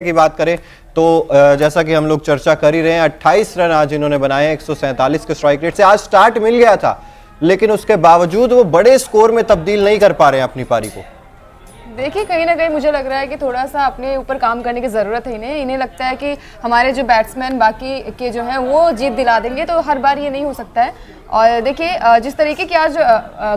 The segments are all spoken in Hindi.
की बात करें तो जैसा कि हम लोग चर्चा कर ही रहे हैं, 28 रन आज इन्होंने बनाए 147 के स्ट्राइक रेट से। आज स्टार्ट मिल गया था लेकिन उसके बावजूद वो बड़े स्कोर में तब्दील नहीं कर पा रहे हैं अपनी पारी को। देखिए कहीं ना कहीं मुझे लग रहा है कि थोड़ा सा अपने ऊपर काम करने की ज़रूरत है इन्हें लगता है कि हमारे जो बैट्समैन बाकी के जो हैं वो जीत दिला देंगे, तो हर बार ये नहीं हो सकता है। और देखिए जिस तरीके की आज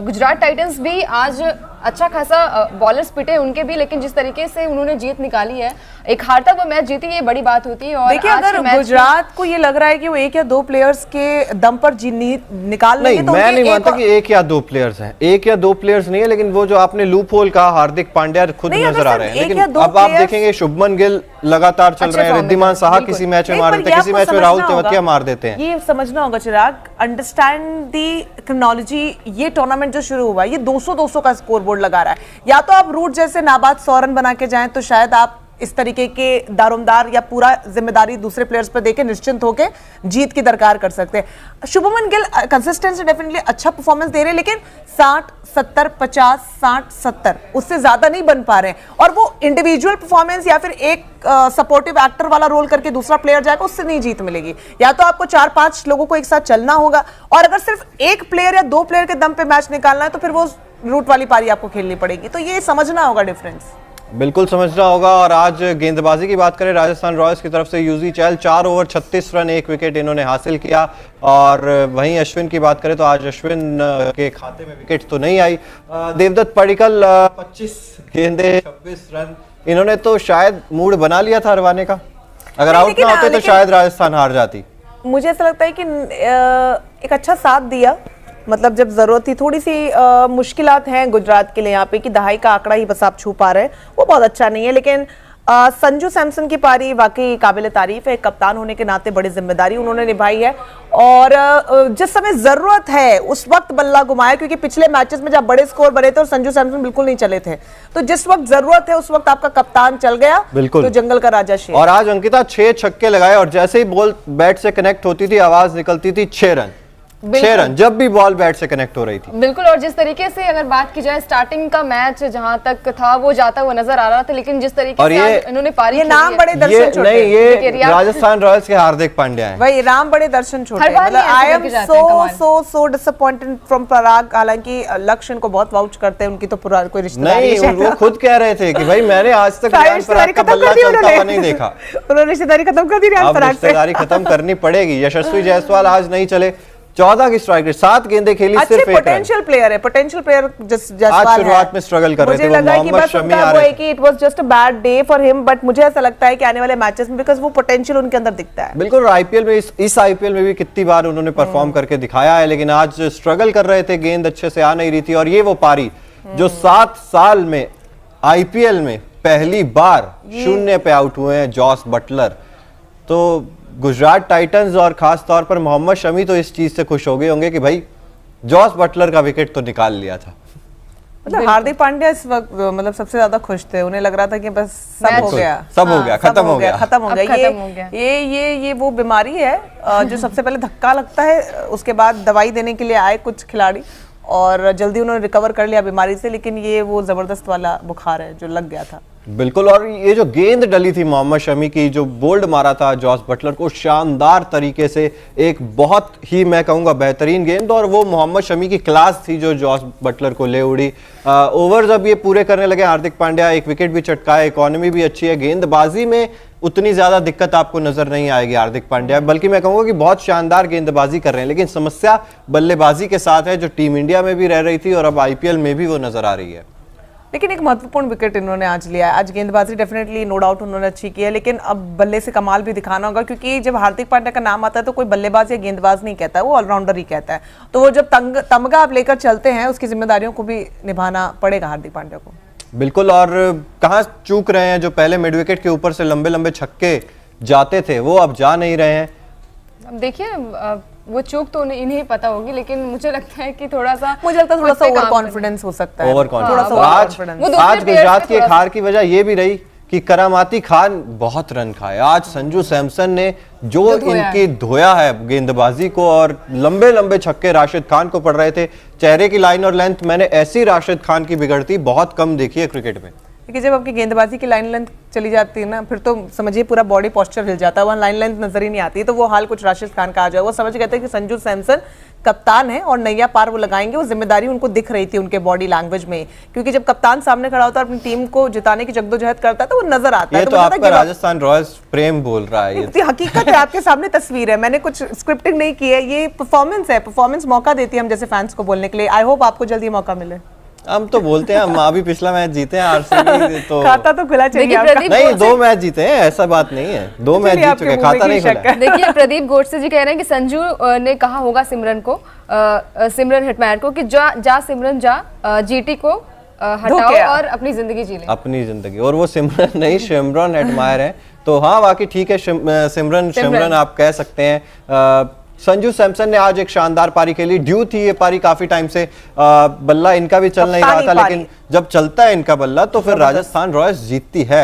गुजरात टाइटंस भी आज अच्छा खासा बॉलर्स पिटे उनके भी, लेकिन जिस तरीके से उन्होंने जीत निकाली है, एक हारता वो मैच जीती, ये बड़ी बात होती है। और देखिए अगर गुजरात को ये लग रहा है कि वो एक या दो प्लेयर्स के दम पर निकाल लेंगे तो मैं नहीं मानता कि एक या दो प्लेयर्स हैं, एक या दो प्लेयर्स नहीं है, लेकिन वो जो आपने लूप होल कहा, हार्दिक पांड्या खुद नजर आ रहे हैं, लेकिन अब आप देखेंगे शुभमन गिल लगातार चल रहे हैं, रिद्धिमान साहा किसी मैच में मार देते हैं, किसी मैच में राहुल तेवतिया मार देते हैं। ये समझना होगा चिराग, अंडरस्टैंड दी क्रोनोलॉजी। ये टूर्नामेंट जो शुरू हुआ ये 200-200 का स्कोर बोर्ड लगा रहा है। या तो आप रूट जैसे नाबाद 100 रन बना के जाएं तो शायद आप इस तरीके के दारोमदार या पूरा जिम्मेदारी दूसरे प्लेयर्स पर देके निश्चिंत होके जीत की दरकार कर सकते हैं। शुभमन गिल कंसिस्टेंसी डेफिनेटली अच्छा परफॉर्मेंस दे रहे हैं, लेकिन 60-70-50-60-70 उससे ज्यादा नहीं बन पा रहे हैं। और वो इंडिविजुअल परफॉर्मेंस या फिर एक सपोर्टिव एक्टर वाला रोल करके दूसरा प्लेयर जाएगा, उससे नहीं जीत मिलेगी। या तो आपको 4-5 लोगों को एक साथ चलना होगा, और अगर सिर्फ एक प्लेयर या दो प्लेयर के दम पे मैच निकालना है तो फिर वो रूट वाली पारी आपको खेलनी पड़ेगी। तो ये समझना होगा डिफरेंस, बिल्कुल समझना होगा। और आज गेंदबाजी की बात करें राजस्थान रॉयल्स की तरफ से यूजी चहल 4 ओवर 36 रन 1 विकेट इन्होंने हासिल किया। और वहीं अश्विन की बात करें तो आज अश्विन के खाते में विकेट तो नहीं आई। देवदत्त पडिक्कल 25 गेंदे 26 रन, इन्होंने तो शायद मूड बना लिया था हरवाने का, अगर आउट ना होते तो शायद राजस्थान हार जाती। मुझे ऐसा लगता है कि एक अच्छा साथ दिया, मतलब जब जरूरत थी। थोड़ी सी मुश्किलात हैं गुजरात के लिए यहाँ पे कि दहाई का आंकड़ा ही बस आप छू पा रहे हैं, वो बहुत अच्छा नहीं है। लेकिन संजू सैमसन की पारी वाकई काबिल तारीफ है, कप्तान होने के नाते बड़ी जिम्मेदारी उन्होंने निभाई है। और जिस समय जरूरत है उस वक्त बल्ला घुमाया, क्योंकि पिछले मैचेस में जब बड़े स्कोर बने थे और संजू सैमसन बिल्कुल नहीं चले थे, तो जिस वक्त जरूरत है उस वक्त आपका कप्तान चल गया, बिल्कुल तो जंगल का राजा शेर। और आज अंकिता 6 छक्के लगाए और जैसे ही बॉल बैट से कनेक्ट होती थी आवाज निकलती थी 6 रन, 6 रन जब भी बॉल बैट से कनेक्ट हो रही थी। बिल्कुल। और जिस तरीके से अगर बात की जाए स्टार्टिंग का मैच जहां तक था वो जाता हुआ नजर आ रहा था, लेकिन जिस तरीके से इन्होंने पारी, ये नाम बड़े दर्शन छोड़े, नहीं ये राजस्थान रॉयल्स के हार्दिक पांड्या हैं, भाई राम बड़े दर्शन छोड़े। मतलब I am so disappointed from Parag. हालांकि लक्ष्य इनको बहुत वाउच करते हैं, उनकी तो पूरा कोई रिश्तेदारी नहीं, वो खुद कह रहे थे कि भाई मैंने आज तक पराग का बल्ला चलता हुआ नहीं देखा। उन्होंने रिश्तेदारी खत्म कर दी, रिश्तेदारी खत्म करनी पड़ेगी। यशस्वी जायसवाल आज नहीं चले, 14 की स्ट्राइक रेट, 7 गेंदें खेली, सिर्फ 1 पोटेंशियल प्लेयर है, पोटेंशियल प्लेयर आज शुरुआत में स्ट्रगल कर रहे थे। मुझे लगा कि बस उनका वो है कि it was just a bad day for him, but मुझे ऐसा लगता है कि आने वाले मैचेस में बिकॉज़ वो पोटेंशियल उनके अंदर दिखता है। बिल्कुल। आईपीएल में इस आईपीएल में भी कितनी बार उन्होंने परफॉर्म करके दिखाया है, लेकिन आज स्ट्रगल कर रहे थे, गेंद अच्छे से आ नहीं रही थी। और ये वो पारी जो 7 साल में आईपीएल में पहली बार 0 पे आउट हुए हैं जॉस बटलर। तो गुजरात टाइटंस और खास तौर पर मोहम्मद शमी तो इस चीज से खुश हो गए होंगे कि भाई जॉस बटलर का विकेट तो निकाल लिया था। मतलब हार्दिक पांड्या इस वक्त मतलब सबसे ज्यादा खुश थे, उन्हें लग रहा था कि बस सब हो गया, सब हो गया, खत्म हो गया। ये वो बीमारी है जो सबसे पहले धक्का लगता है, उसके बाद दवाई देने के लिए आए कुछ खिलाड़ी और जल्दी उन्होंने रिकवर कर लिया बीमारी से, लेकिन ये वो जबरदस्त वाला बुखार है जो लग गया था। बिल्कुल। और ये जो गेंद डली थी मोहम्मद शमी की, जो बोल्ड मारा था जॉस बटलर को शानदार तरीके से, एक बहुत ही मैं कहूंगा बेहतरीन गेंद, और वो मोहम्मद शमी की क्लास थी जो जॉस बटलर को ले उड़ी। ओवर जब ये पूरे करने लगे हार्दिक पांड्या, एक विकेट भी चटकाए, इकोनॉमी भी अच्छी है, गेंदबाजी में उतनी ज्यादा दिक्कत आपको नजर नहीं आएगी हार्दिक पांड्या, बल्कि मैं कहूंगा कि बहुत शानदार गेंदबाजी कर रहे हैं। लेकिन समस्या बल्लेबाजी के साथ है, जो टीम इंडिया में भी रह रही थी और अब आईपीएल में भी वो नजर आ रही है। लेकिन एक महत्वपूर्ण विकेट इन्होंने आज लिया है। आज गेंदबाजी डेफिनेटली नो डाउट उन्होंने अच्छी की है, लेकिन अब बल्ले से कमाल भी दिखाना होगा, क्योंकि जब हार्दिक पांड्या का नाम आता है तो कोई बल्लेबाज या गेंदबाज नहीं कहता है, वो ऑलराउंडर ही कहता है। तो वो जब तमगा आप लेकर चलते हैं उसकी जिम्मेदारियों को भी निभाना पड़ेगा हार्दिक पांड्या को। बिल्कुल। और कहाँ चूक रहे हैं, जो पहले मिड विकेट के ऊपर से लंबे लंबे छक्के जाते थे वो अब जा नहीं रहे हैं। अब देखिए वो चूक तो इन्हें पता होगी, लेकिन मुझे लगता है कि थोड़ा सा ओवर कॉन्फिडेंस हो सकता है। Over confidence. आज गुजरात की हार की वजह ये भी रही कि करामाती खान बहुत रन खाए। आज संजू सैमसन ने जो इनकी धोया है गेंदबाजी को, और लंबे लंबे छक्के राशिद खान को पड़ रहे थे। चेहरे की लाइन और लेंथ मैंने ऐसी राशिद खान की बिगड़ती बहुत कम देखी है क्रिकेट में। क्योंकि जब आपकी गेंदबाजी की लाइन लेंथ चली जाती है ना, फिर तो समझिए पूरा बॉडी पोस्चर हिल जाता है, वहाँ लाइन लेंथ नजर ही नहीं आती। तो वो हाल कुछ राशिद खान का आ जाए, वो समझ गए थे कि संजू सैमसन कप्तान है और नैया पार वो लगाएंगे। वो जिम्मेदारी उनको दिख रही थी उनके बॉडी लैंग्वेज में, क्योंकि जब कप्तान सामने खड़ा होता है अपनी टीम को जिताने की जद्दोजहद करता है तो वो नजर आता है। ये तो आपका राजस्थान रॉयल्स प्रेम बोल रहा है, ये हकीकत है, आपके सामने तस्वीर है, मैंने कुछ स्क्रिप्टिंग नहीं की है, ये परफॉर्मेंस है। परफॉर्मेंस मौका देती है हम जैसे फैंस को बोलने के लिए। आई होप आपको जल्दी मौका मिले। हम तो बोलते हैं, हम अभी पिछला मैच जीते हैं आरसीबी, तो खाता तो खुला चाहिए आपका। नहीं 2 मैच जीते हैं, ऐसा बात नहीं है, 2 मैच जीत चुके, खाता नहीं खुला। देखिए प्रदीप गोडसे जी कह रहे हैं कि संजू ने कहा होगा सिमरन को, सिमरन हेटमायर को कि जा सिमरन जा, जीटी को हटाओ और अपनी जिंदगी जी ले, अपनी जिंदगी। और वो सिमरन नहीं शिमरन हेटमायर है, तो हाँ वाकई ठीक है, सिमरन आप कह सकते हैं। संजू सैमसन ने आज एक शानदार पारी खेली, ड्यू थी ये पारी काफी टाइम से, बल्ला इनका भी चल नहीं रहा था, लेकिन जब चलता है इनका बल्ला तो फिर राजस्थान रॉयल्स जीतती है।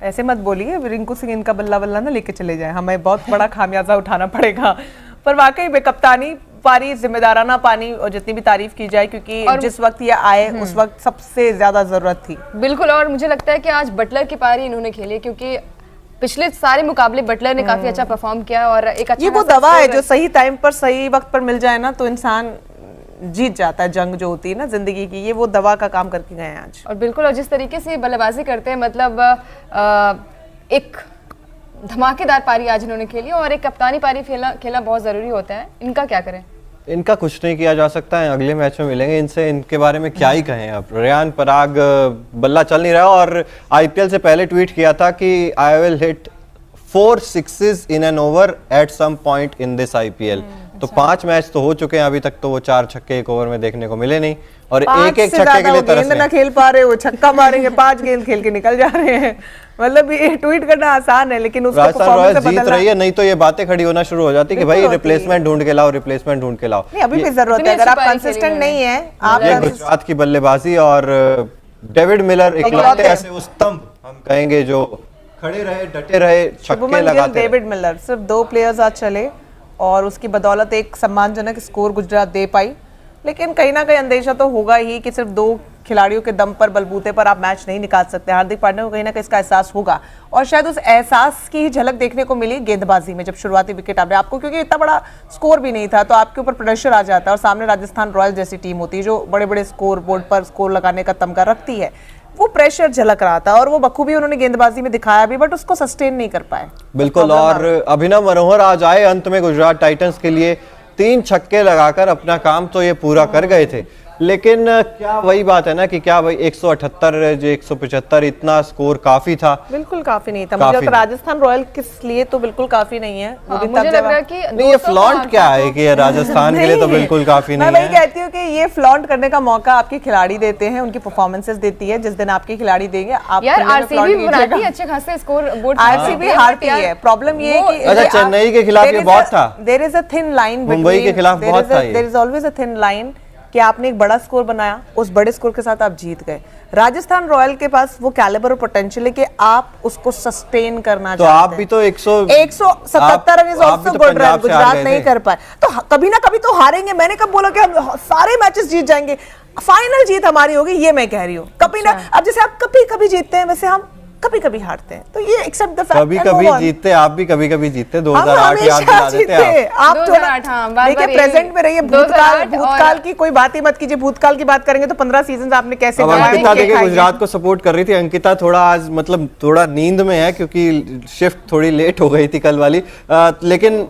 ऐसे मत बोलिए, रिंकू सिंह इनका बल्ला बल्ला ना लेके चले जाए, हमें बहुत बड़ा खामियाजा उठाना पड़ेगा। पर वाकई बेकप्तानी पारी, जिम्मेदाराना पानी, और जितनी भी तारीफ की जाए, क्योंकि जिस वक्त ये आए उस वक्त सबसे ज्यादा जरूरत थी। बिल्कुल, और मुझे लगता है कि आज बटलर की पारी इन्होंने खेली, क्योंकि पिछले सारे मुकाबले बटलर ने काफी अच्छा परफॉर्म किया और एक अच्छा, ये वो दवा है जो सही टाइम पर सही वक्त पर मिल जाए ना तो इंसान जीत जाता है। जंग जो होती है ना जिंदगी की, ये वो दवा का काम करके गए हैं आज। और बिल्कुल, और जिस तरीके से बल्लेबाजी करते हैं, मतलब एक धमाकेदार पारी आज इन्होंने खेली, और एक कप्तानी पारी खेलना बहुत जरूरी होता है। इनका क्या करें? इनका कुछ नहीं किया जा सकता है, अगले मैच में मिलेंगे इनसे, इनके बारे में क्या ही कहें। अब रियान पराग बल्ला चल नहीं रहा, और आईपीएल से पहले ट्वीट किया था कि I will hit 4 6s in an over at some point in this IPL. तो 5 मैच तो हो चुके हैं अभी तक, तो वो 4 छक्के एक ओवर में देखने को मिले नहीं, और एक छक्के के लिए तरस ना खेल पा रहे, वो छक्का मारेंगे, 5 गेंद खेल के निकल जा रहे हैं। मतलब ये ट्वीट करना आसान है, लेकिन उसको राजस्थान रॉयल्स जीत रही है, नहीं तो ये बातें खड़ी होना शुरू हो जाती कि भाई रिप्लेसमेंट ढूंढ के लाओ, रिप्लेसमेंट ढूंढ के लाओ। नहीं, अभी भी जरूरत है, अगर आप कंसिस्टेंट नहीं है। आप ये गुजरात की बल्लेबाजी, और डेविड मिलर इकलौते ऐसे वो स्तंभ हम कहेंगे जो खड़े रहे, डटे रहे, छक्के लगाते। डेविड मिलर सिर्फ 2 प्लेयर्स आज चले और उसकी बदौलत एक सम्मानजनक स्कोर गुजरात दे पाई, लेकिन कहीं ना कहीं अंदेशा तो होगा ही कि सिर्फ 2 खिलाड़ियों के दम पर, बलबूते पर आप मैच नहीं निकाल सकते। हार्दिक पांड्या को कहीं ना कहीं इसका एहसास होगा, और शायद उस एहसास की झलक देखने को मिली गेंदबाजी में, जब शुरुआती विकेट आपको, क्योंकि इतना बड़ा स्कोर भी नहीं था, तो आपके ऊपर प्रेशर आ जाता है, और सामने राजस्थान रॉयल्स जैसी टीम होती है जो बड़े बड़े स्कोर बोर्ड पर स्कोर लगाने का तमगा रखती है। वो प्रेशर झलक रहा था, और वो बखूबी उन्होंने गेंदबाजी में दिखाया भी, बट उसको सस्टेन नहीं कर पाए। बिल्कुल, और अभिनव मनोहर आज आए अंत में गुजरात टाइटंस के लिए, 3 छक्के लगाकर अपना काम तो ये पूरा कर गए थे, लेकिन क्या वही बात है ना कि क्या भाई 178 जो 175 इतना स्कोर काफी था? बिल्कुल काफी नहीं था, मुझे तो राजस्थान रॉयल किस लिए तो बिल्कुल काफी नहीं है। हाँ, मुझे लग रहा है कि नहीं, ये फ्लॉन्ट क्या है कि राजस्थान के लिए तो बिल्कुल काफी नहीं है। मैं वही कहती हूँ कि ये फ्लॉन्ट करने का मौका आपके खिलाड़ी देते हैं, उनकी परफॉर्मेंसेस देती है। जिस दिन आपके खिलाड़ी देंगे, आप यार आरसीबी बनाती है अच्छे खासे स्कोर बोर्ड, आरसीबी हारती है। प्रॉब्लम ये है कि अच्छा, चेन्नई के खिलाफ ये बहुत था, there is a thin line, Mumbai के खिलाफ बहुत था, there is always a thin line कि आपने एक बड़ा स्कोर बनाया, उस बड़े स्कोर के साथ आप जीत गए। राजस्थान रॉयल के पास वो कैलिबर और पोटेंशियल है कि आप उसको सस्टेन करना चाहते हैं। तो आप भी तो 177 run is also good run, Gujarat नहीं कर पाए, तो कभी ना कभी तो हारेंगे। मैंने कब बोला कि हम सारे मैचेस जीत जाएंगे, फाइनल जीत हमारी होगी, ये मैं कह रही हूँ। कभी ना, अब जैसे आप कभी कभी जीतते हैं, वैसे हम कभी कभी हारते हैं, तो ये एक्सेप्ट द फैक्ट। कभी कभी जीतते, आप भी कभी कभी जीतते। 2008 याद दिला देते आप। 2008 देखिए, प्रेजेंट में रहिए, भूतकाल की कोई बात ही मत कीजिए। भूतकाल की बात करेंगे तो 15 सीजन आपने कैसे। अंकिता देखिए गुजरात को सपोर्ट कर रही थी। अंकिता थोड़ा आज मतलब थोड़ा नींद में है, क्योंकि शिफ्ट थोड़ी लेट हो गई थी कल वाली, लेकिन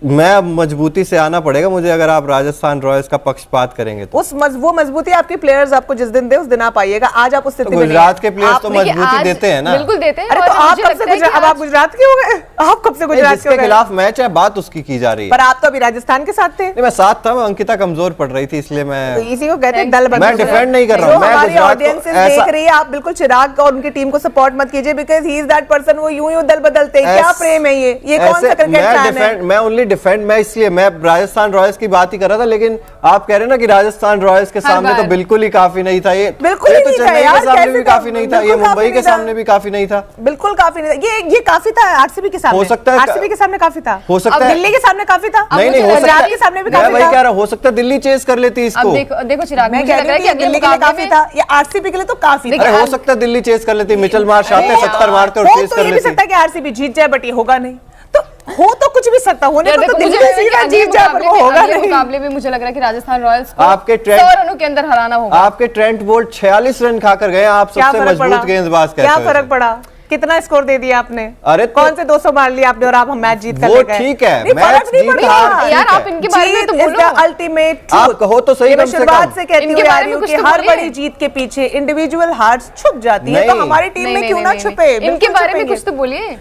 मैं मजबूती से आना पड़ेगा मुझे, अगर आप राजस्थान रॉयल्स का पक्षपात करेंगे तो। वो मजबूती आपके प्लेयर्स आपको जिस दिन दे उस दिन आप आइएगा। आज आप उस स्थिति में नहीं। गुजरात के प्लेयर्स तो मजबूती देते हैं ना, बिल्कुल देते हैं। अरे तो आप कब से अब आप गुजरात के हो गए? आप कब से गुजरात के खिलाफ मैच है, बात उसकी की जा रही है, पर आप तो अभी राजस्थान के साथ थे। मैं साथ था, अंकिता कमजोर पड़ रही थी, इसलिए मैं इसी को कहते हैं दल बदल। मैं डिफेंड नहीं कर रहा हूं, हमारी ऑडियंसेस देख रही है, आप बिल्कुल चिराग और उनकी टीम को सपोर्ट मत कीजिए, because he is that person. वो यूं दल बदलते हैं, क्या प्रेम है ये कौन सा क्रिकेट फैन है? मैं ओनली डिफेंड, मैं राजस्थान रॉयल्स की बात ही कर रहा था, लेकिन आप कह रहे हैं ना कि राजस्थान रॉयल्स के सामने तो बिल्कुल ही काफी नहीं था। ये बिल्कुल ये ही तो नहीं था चेन्नई यार, के सामने कैसे भी था? काफी नहीं था, ये बिल्कुल मुंबई काफी के नहीं था। सामने भी काफी नहीं था। बिल्कुल काफी नहीं था, ये काफी था आरसीबी के सामने। हो सकता है आरसीबी के सामने काफी था, हो सकता है दिल्ली के सामने काफी था, नहीं हो सकता पंजाब के सामने भी मैं काफी वही था। कह रहा हूं, हो सकता है दिल्ली चेस कर लेती इसको। अब देखो चिराग, मैं मुझे कह लग रहा है रही कि हूँ अगले दिल्ली के लिए मुकाबले काफी में था, ये आरसीबी के लिए तो काफी था। अरे हो सकता है दिल्ली चेस कर लेती, मिचेल मार्श आते 70 मारते और हो चेस तो कर ये भी लेती। सकता है कि आरसीबी जीत जाए, बट ये होगा नहीं। तो हो तो कुछ भी सकता, होने यार को तो देखो, दिल्ली मुझे लग रहा है कि सीधा अगले जीत जाए, पर वो होगा अगले नहीं। मुकाबले में मुझे लग रहा है कि राजस्थान रॉयल्स को आपके 100 रनों के अंदर हराना होगा। आपके ट्रेंट बोल्ट 46 रन खाकर गए, आप क्या सबसे फर्क पड़ा? मजबूत गेंदबाज कहते क्या हो फर्क इसे। पड़ा? कितना स्कोर दे दिया आपने? अरे तो- कौन से 200 मार लिया आपने और आप हम मैच जीत कर वो ले गए? ठीक है, नहीं, मैच फर्क नहीं जीत पड़ता। हार यार ठीक आप है। इनके बारे में तो जीत is बोलो। the ultimate आप truth। कहो तो सही ये मैं कम से शुरुआत कम। से कहती इनके हुई आ बारे रही में हूँ कुछ कि तो हर बोलिए। बड़ी जीत के पीछे इंडिविजुअल हार्स छुप जाती है, तो नहीं। हमारी टीम में नहीं, क्यों नहीं, ना नहीं, छुपे? नहीं। इनके बिल्कुल बारे में छुपेंगे। कुछ तो बोलिए।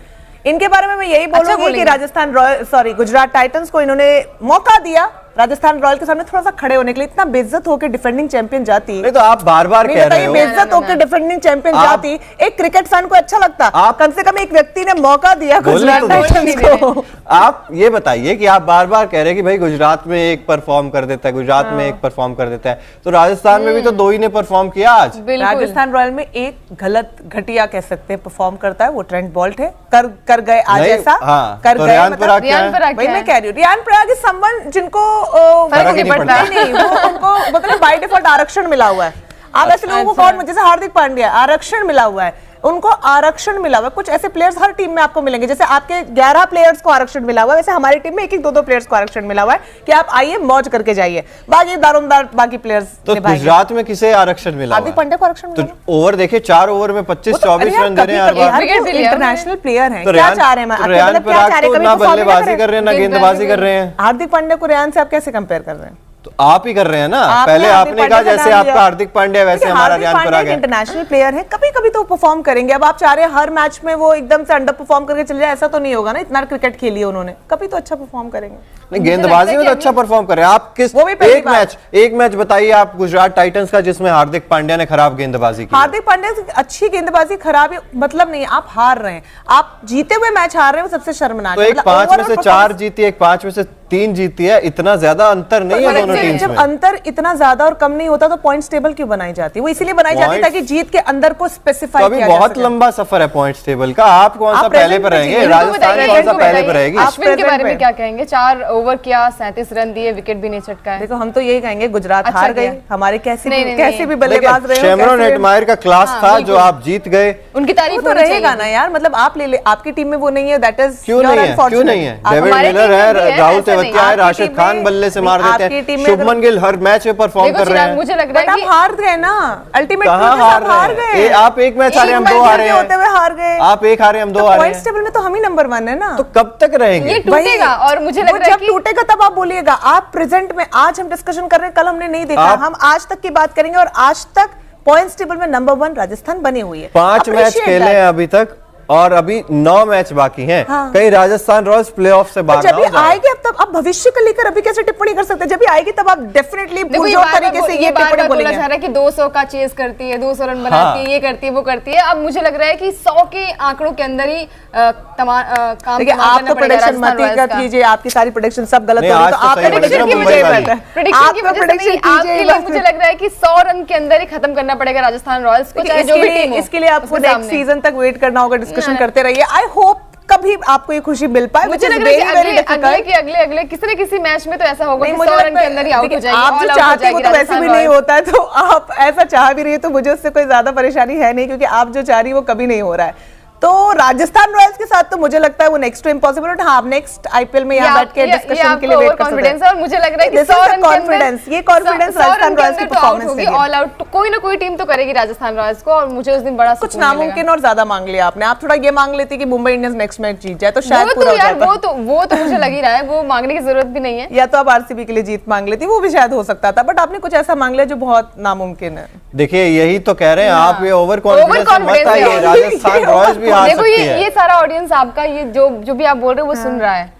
इनके बारे में मैं यही बोलूंगी कि बोलेंगे। राजस्थान रॉयल गुजरात टाइटंस को इन्होंने मौका दिया राजस्थान रॉयल के सामने थोड़ा सा खड़े होने के लिए। इतना बेइज्जत होकर डिफेंडिंग चैंपियन जाती, नहीं तो आप बार बार नहीं कह रहे बताइए, हो बेइज्जत होकर डिफेंडिंग चैंपियन जाती, एक क्रिकेट फैन को अच्छा लगता। कम से कम एक व्यक्ति ने मौका दिया बोलने गुजरात तो टाइटंस दो। को। आप ये बताइए कि आप बार बार कह रहे हैं कि भाई गुजरात में एक परफॉर्म कर देता है, गुजरात में एक परफॉम कर देता है, तो राजस्थान में भी तो 2 ही ने परफॉर्म किया आज। बिल्कुल राजस्थान रॉयल में एक गलत घटिया कह सकते हैं परफॉर्म करता है, वो ट्रेंट बोल्ट है। कर गए आज नहीं, ऐसा हाँ, कर तो गए रियान मतलब पराग क्या रियान है? पराग वही क्या मैं है? कह रही हूँ, रियान पराग इज समवन जिनको फर्क ही नहीं पड़ता। नहीं, वो उनको मतलब बाय डिफॉल्ट आरक्षण मिला हुआ है। आप ऐसे लोगों को कौन, जैसे हार्दिक पांड्या आरक्षण मिला हुआ है, उनको आरक्षण मिला हुआ है। कुछ ऐसे प्लेयर्स हर टीम में आपको मिलेंगे, जैसे आपके 11 प्लेयर्स को आरक्षण मिला हुआ है, वैसे हमारी टीम में 1-1 2-2 प्लेयर्स को आरक्षण मिला हुआ है कि आप आइए मौज करके जाइए। बाकी दारोमदार बाकी प्लेयर्स तो गुजरात में किसे आरक्षण मिला हुआ हार्दिक है? पांड्या को आरक्षण मिला तो ओवर देखिए, 4 ओवर में 25-24 रन दे रहे हैं हर बार। विकेट भी लिया इंटरनेशनल प्लेयर हैं, तो क्या चाह रहे हैं? तो रियान मतलब क्या चाह पराग रहे तो हैं? ना कभी perform नहीं बल्लेबाजी कर कर रहे हैं ना गेंदबाजी कर रहे हैं। हार्दिक पांड्या को रियान से आप कैसे कंपेयर कर रहे हैं? तो आप ही कर रहे हैं ना, आपने पहले हार्दिक आपने कहा पांड्या का जैसे नाम आपका लिया। हार्दिक पांड्या वैसे देखिए, हमारा हार्दिक रियान पांड्या पराग एक है। इंटरनेशनल प्लेयर है, कभी कभी तो परफॉर्म करेंगे। अब आप चाह रहे हैं हर मैच में वो एकदम से अंडर परफॉर्म करके चले जाए, ऐसा तो नहीं होगा ना। इतना क्रिकेट खेली है उन्होंने, कभी तो अच्छा परफॉर्म करेंगे। नहीं, गेंदबाजी में तो अच्छा परफॉर्म कर रहे हैं आप। किस वो भी पहली बार। एक मैच बताइए आप गुजरात टाइटंस का जिसमें हार्दिक पांड्या ने खराब गेंदबाजी की। हार्दिक पांड्या की अच्छी गेंदबाजी खराब मतलब नहीं है, आप हार रहे हैं, आप जीते हुए मैच हार रहे हैं, वो सबसे शर्मनाक तो है। एक मतलब 5 में overall से performance- 4 जीती है, एक 5 में से 3 जीती है, इतना ज्यादा अंतर नहीं है दोनों टीम्स जब में। अंतर इतना ज्यादा और कम नहीं होता तो पॉइंट्स टेबल क्यों बनाई जाती है? वो इसीलिए बनाई जाती है Points- ताकि जीत के अंदर को स्पेसिफाई तो अभी किया जा बहुत सके। लंबा सफर है पॉइंट्स टेबल का। आप कौन सा आप पहले present पर में रहेंगे? जीते। राजस्थान कौन सा पहले पर रहेगी? अश्विन के present बारे में पे। क्या कहेंगे? 4 ओवर किया, 37 रन दिए, विकेट भी नहीं चटका है। देखो, हम तो यही कहेंगे गुजरात अच्छा हार गई, किया। हमारे कैसे नहीं, भी नहीं, कैसे नहीं। भी बल्लेबाज रहे हो, शेमरॉन कैसे भी- एडमायर का क्लास हाँ, था बिल्कुल। जो आप जीत गए। उनकी तारीफ वो तो होनी रहेगा चाहिए। ना यार, मतलब आप ले आपकी टीम में वो नहीं है, दैट इज क्यों नहीं है? क्यों नहीं है? डेविड हमारी मिलर टीम में भी है, है, राहुल ऐसा नहीं। तेवतिया है, आपकी राशिद टीम खान में- बल्ले से नहीं, मार देते आपकी हैं, टीम में अगर- शुभमन गिल हर मैच में परफॉर्म देखो कर रहे चिराग, हैं। मुझे लग रहा बट है आप कि हार गए ना, अल्टीमेट कहाँ हार रहे हैं? आप एक मैच हारे, हम 2 हारे हैं। होते हुए हार गए। आप एक हारे, हम 2 हारे पॉइंट्स हैं। टेबल में तो हम ही नंबर 1 है ना। तो कब तक रहेंगे? ये टूटेगा और मुझे लग वो रहा है जब कि टूटेगा तब आप बोलिएगा। आप प्रेजेंट में आज हम डिस्कशन कर रहे हैं, कल हमने नहीं देखा, हम आज तक की बात करेंगे और आज तक पॉइंट्स टेबल में नंबर 1 राजस्थान बनी हुई है। 5 मैच Appreciate खेले that. हैं अभी तक और अभी 9 मैच बाकी हैं। हाँ। कहीं राजस्थान रॉयल्स प्लेऑफ से बाहर जब ना भी हो जाए। आएगी, अब तब आप भविष्य को लेकर अभी कैसे टिप्पणी कर सकते हैं? जब भी आएगी तब आप डेफिनेटली देखो, पुरजोर तरीके से ये टिप्पणी बोला बोलेंगे। जा रहा है कि 200 का चेस करती है, 200 रन बनाती है, ये करती है, वो करती है। अब मुझे लग रहा है कि 100 के आंकड़ों के अंदर ही काम देखिए, तमाम आप करना तो पड़ेगा प्रेडिक्शन राजस्थान मत रॉयल्स का। कीजिए, आपकी सारी प्रेडिक्शन सब गलत नहीं, हो रही है, आज तो तो आप सही है, प्रेडिक्शन की मुंबई मुझे वाली। पता है। प्रेडिक्शन आप की तो वजह से प्रेडिक्शन नहीं, आपके कीजिए लिए बस। मुझे लग रहा है कि 100 रन के अंदर ही खत्म करना पड़ेगा राजस्थान रॉयल्स को, चाहे जो भी टीम हो इसके लिए आपको उसके नेक्स्ट सामने। सीजन तक वेट करना होगा, डिस्कशन करते रहिए। आई होप कभी आपको ये खुशी मिल पाए। मुझे लग रहा है कि अगले किसी न किसी मैच में तो ऐसा होगा कि 100 रन के अंदर ही आउट हो जाएगी। आप जो चाहते हैं वो तो वैसे भी नहीं होता है, तो आप ऐसा चाह भी रही है तो मुझे उससे कोई ज्यादा परेशानी है नहीं, क्योंकि आप जो चाह रही है वो कभी नहीं हो रहा है। तो राजस्थान रॉयल्स के साथ तो मुझे लगता है वो नेक्स्ट टू इम्पॉसिबल, बट हाँ, नेक्स्ट आईपीएल में यहाँ बैठ के डिस्कशन के लिए वेट कर सकते हैं। और मुझे लग रहा है कि This is 100 the रन के अंदर confidence, ये confidence 100 राजस्थान रन के रॉयल्स की अंदर तो आउट performance होगी, से है। ऑल आउट कोई ना कोई टीम तो करेगी राजस्थान रॉयल्स को, और मुझे उस दिन बड़ा कुछ सुकून मिलेगा। नामुमकिन और ज्यादा मांग लिया आपने। आप थोड़ा ये मांग लेती कि मुंबई इंडियंस नेक्स्ट मैच जीत जाए तो शायद वो पूरा तो हो यार जाता। वो तो मुझे लग ही रहा है, वो मांगने की जरूरत भी नहीं है। या तो आप आरसीबी के लिए जीत मांग लेती, वो भी शायद हो सकता था, बट आपने कुछ ऐसा मांग लिया जो बहुत नामुमकिन है। देखिए, यही तो कह रहे हैं आप, ये ओवर Overconfidence कॉन्फिडेंस मत आइए, राजस्थान रॉयल्स भी हार देखो सकती है। ये सारा ऑडियंस आपका, ये जो भी आप बोल रहे हो वो सुन रहा है।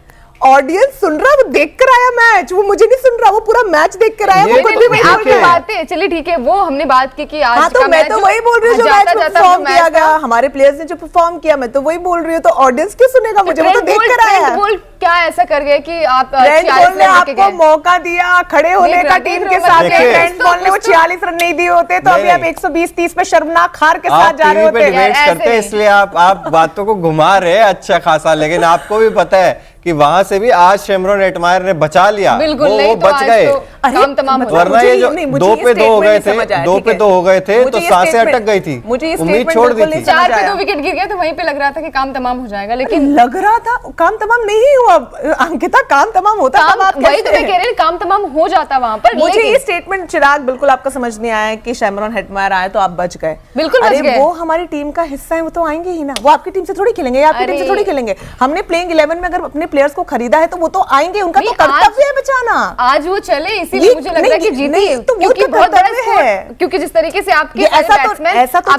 ऑडियंस सुन रहा, वो देख कर आया मैच, वो मुझे नहीं सुन रहा, वो पूरा मैच देख कर आया। ये वो तो खुद भी वही बोल आपकी रहा है। बातें चलिए ठीक है, वो हमने बात की कि आज हाँ तो का मैं मैच तो जो- वही बोल रही हूँ जो जाता मैच में जाता परफॉर्म जो किया मैच गया, था। हमारे प्लेयर्स ने जो परफॉर्म किया, मैं तो वही बोल रही हूँ। तो ऑडियंस क्यों सुनेगा मुझे, वो तो देख कर आया है। बोल क्या ऐसा कर गए कि आप ट्रेंट 46 बॉल ने रन लेके आपको गए? मौका दिया खड़े होने देख का रहे- टीम देख के रहे हो, साथ। देखिए। ट्रेंट बॉल ने वो 46 रन नहीं दिए होते तो अभी नहीं, आप 120-30 पे शर्मनाक हार के आप साथ जा रहे टीवी पे होते। डिबेट्स ऐसे करते हैं नहीं। इसलिए आप बातों को घुमा रहे हैं अच्छा खासा, लेकिन आपको भी पता है कि वहां से भी आज शेमरॉन एटमायर ने बचा लिया, बिल्कुल वो नहीं, तो बच आज गए। तो काम तमाम हो मतलब गया। वरना मुझे ये जो नहीं, मुझे 2 ये पे 2 हो गए statement थे, नहीं समझ आया, 2 ठीक पे है। 2 हो गए थे मुझे तो ये सांसें statement- अटक गई थी, मुझे ये उम्मीद statement छोड़ दी बिल्कुल थी। नहीं समझ 4 पे आया। 2 विकेट गिर गए तो वहीं पे लग रहा था कि काम तमाम हो जाएगा, लेकिन लग रहा था काम तमाम नहीं हुआ अंकिता, काम तमाम होता काम तब आप वही तो कहते मैं कह हैं। रही हूँ, काम तमाम हो जाता वहां पर। मुझे लेकिन- ये स्टेटमेंट चिराग बिल्कुल आपका समझ नहीं आया कि शेमरॉन हेटमायर आए तो आप बच गए। बिल्कुल बच अरे गए। वो हमारी टीम का हिस्सा है, वो तो आएंगे ही ना, वो आपकी टीम से थोड़ी खेलेंगे या आपकी टीम से अरे। थोड़ी खेलेंगे। हमने प्लेइंग 11 में अगर अपने प्लेयर्स को खरीदा है तो वो तो आएंगे, उनका तो नहीं, कर्तव्य है बचाना। आज वो चले इसीलिए ये- मुझे लग रहा है कि नहीं, जीती, नहीं, तो वो क्योंकि तो बहुत बड़ा कर्तव्य स्कोर- है। क्योंकि जिस तरीके से आपके ये सारे ऐसा तो बैट्समैन ऐसा तो